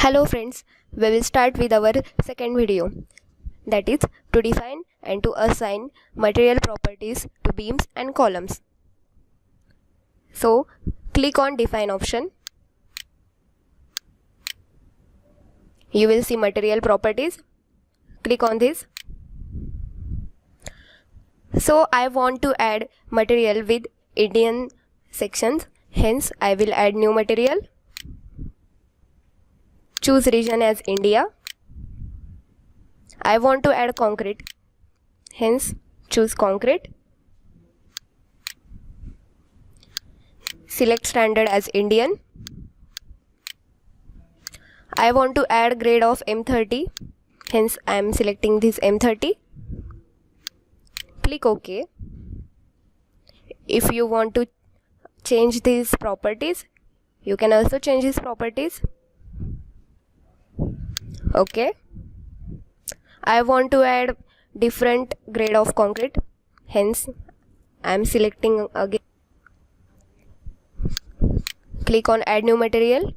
Hello friends, we will start with our second video, that is to define and to assign material properties to beams and columns. So click on define option. You will see material properties. Click on this. So I want to add material with Indian sections, hence I will add new material. Choose region as India. I want to add concrete, hence choose concrete. Select standard as Indian. I want to add grade of M30, hence I am selecting this M30. Click OK. If you want to change these properties, you can also change these properties. Okay. I want to add different grade of concrete, hence I am selecting again. Click on add new material.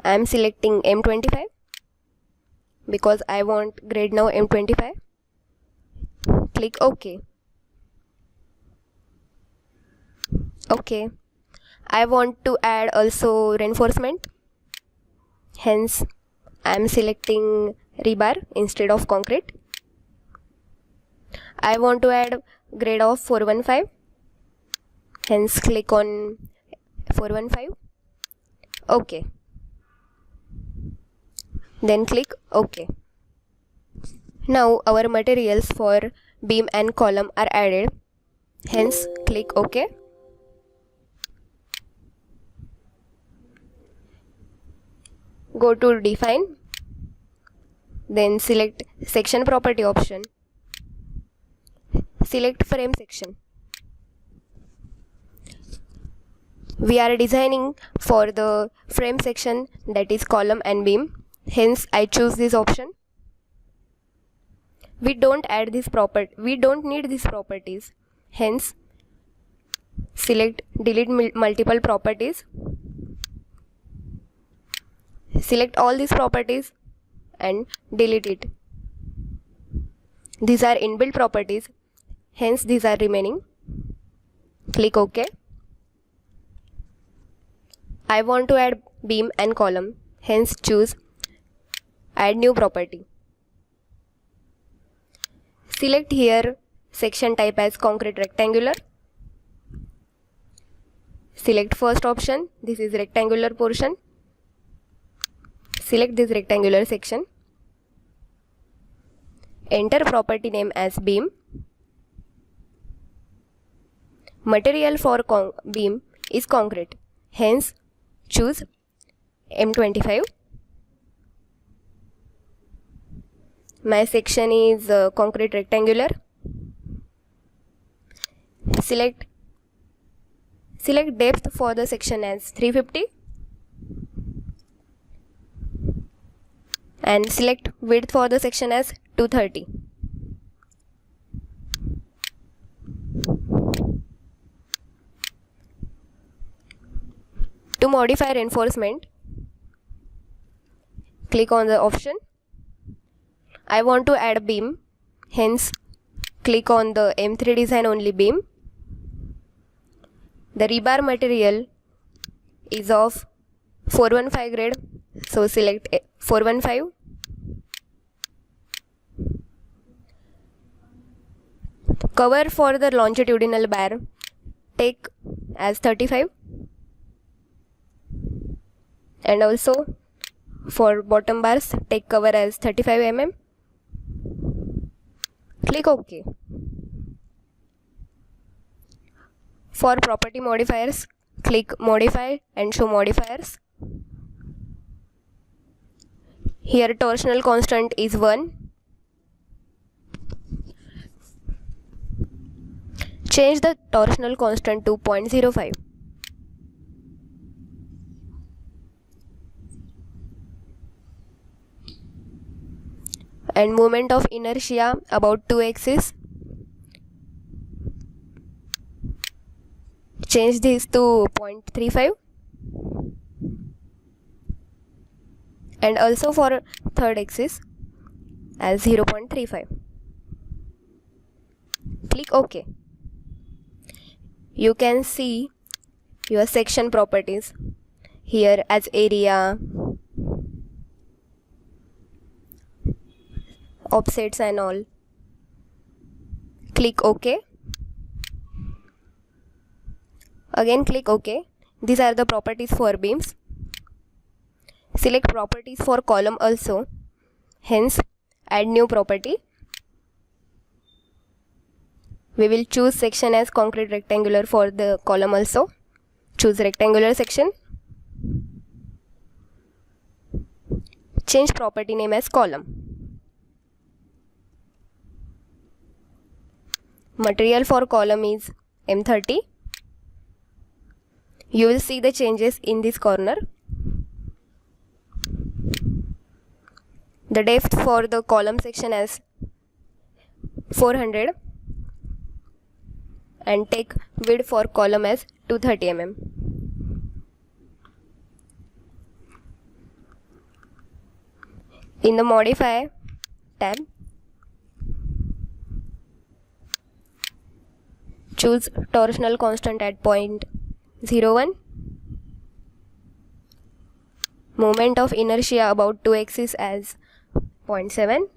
I am selecting M25 because I want grade now M25. Click OK. Okay. I want to add also reinforcement, hence I am selecting rebar instead of concrete. I want to add grade of 415, hence click on 415. OK. Then click OK. Now our materials for beam and column are added, hence click OK. Go to define, then select section property option. Select frame section. We are designing for the frame section, that is column and beam, hence I choose this option. We don't need these properties, hence select delete multiple properties. Select all these properties and delete it. These are inbuilt properties, hence these are remaining. Click OK. I want to add beam and column, hence choose add new property. Select here section type as concrete rectangular. Select first option, this is rectangular portion. Select this rectangular section. Enter property name as beam. Material for beam is concrete, hence choose M25. My section is concrete rectangular. Select depth for the section as 350 and select width for the section as 230. To modify reinforcement, click on the option. I want to add beam, hence click on the M3 design only beam. The rebar material is of 415 grade, so select 415. Cover for the longitudinal bar take as 35 and also for bottom bars take cover as 35 mm. Click OK. For property modifiers, click modify and show modifiers. Here torsional constant is 1. Change the torsional constant to 0.05. And moment of inertia about 2 axis. Change this to 0.35. and also for third axis as 0.35. Click OK. You can see your section properties here as area, offsets and all. Click OK. Again click OK. These are the properties for beams. Select properties for column also. Hence, add new property. We will choose section as concrete rectangular for the column also. Choose rectangular section. Change property name as column. Material for column is M30. You will see the changes in this corner. The depth for the column section as 400 and take width for column as 230 mm. In the Modify tab, choose torsional constant at 0.01. Moment of inertia about 2 axis as 0.7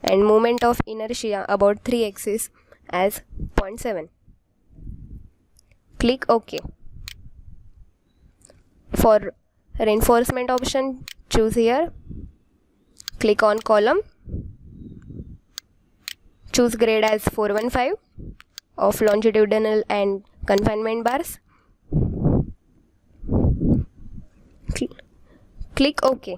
and moment of inertia about 3 axis as 0.7. Click OK. For reinforcement option, choose here. Click on column. Choose grade as 415 of longitudinal and confinement bars. Click OK.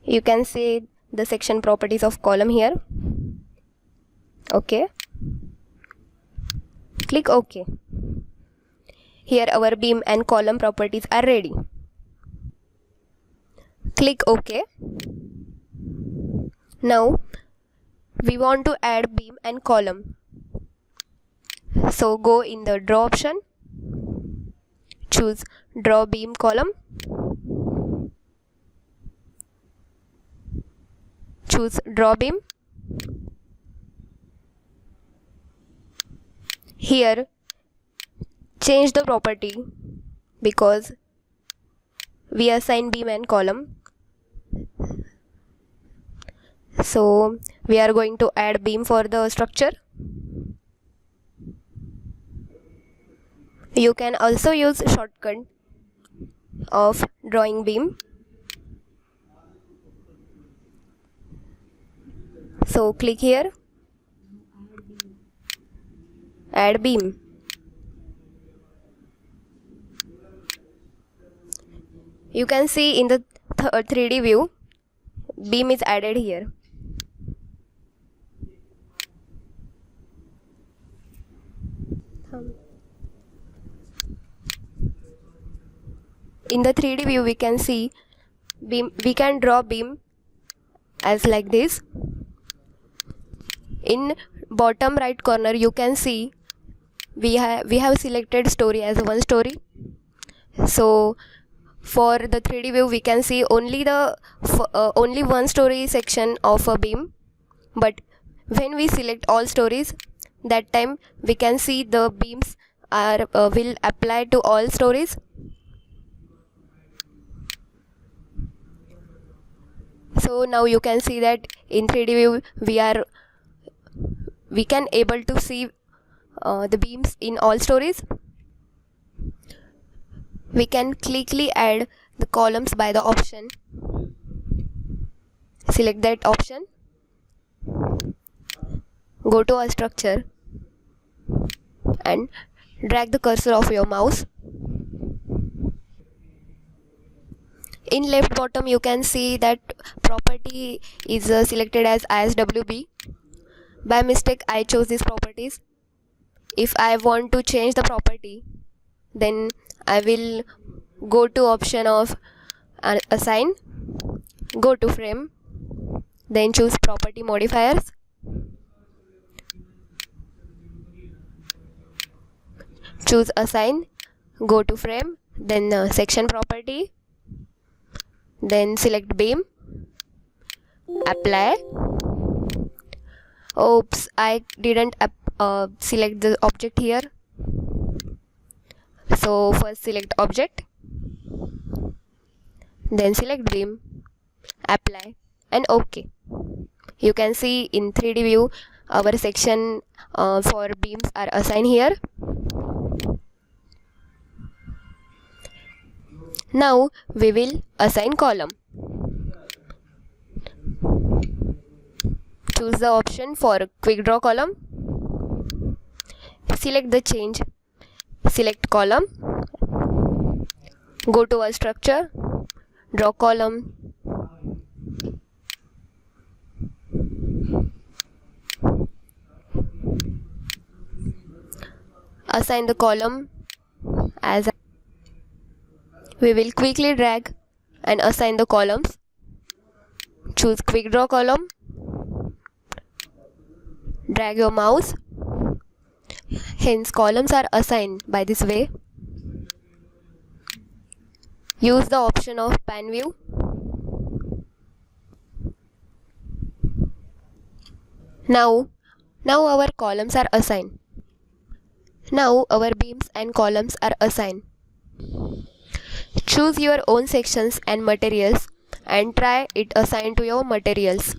You can see the section properties of column here. OK. Click OK. Here our beam and column properties are ready. Click OK. Now we want to add beam and column. So go in the draw option. Choose draw beam column. Choose draw beam. Here change the property because we assign beam and column. So we are going to add beam for the structure. You can also use shortcut of drawing beam. So click here, add beam. You can see in the 3D view, beam is added here. In the 3D view, we can see beam. We can draw beam as like this. In bottom right corner, you can see we have selected story as one story. So for the 3D view, we can see only only one story section of a beam. But when we select all stories, that time we can see the beams are will apply to all stories. So now you can see that in 3D view we can able to see the beams in all stories. We can quickly add the columns by the option. Select that option. Go to a structure and drag the cursor of your mouse. In left bottom, you can see that property is selected as ISWB. By mistake, I chose these properties. If I want to change the property, then I will go to option of assign, go to frame, then choose property modifiers. Choose assign go to frame, then section property, then select beam, apply. Oops, I didn't select the object here. So first select object, then select beam, apply, and OK. You can see in 3D view our section for beams are assigned here. Now we will assign column. Choose the option for quick draw column. Select the change. Select column. Go to a structure. Draw column. Assign the column as we will quickly drag and assign the columns. Choose quick draw column. Drag your mouse. Hence columns are assigned by this way. Use the option of pan view. Now our columns are assigned. Now our beams and columns are assigned. Choose your own sections and materials and try it assigned to your materials.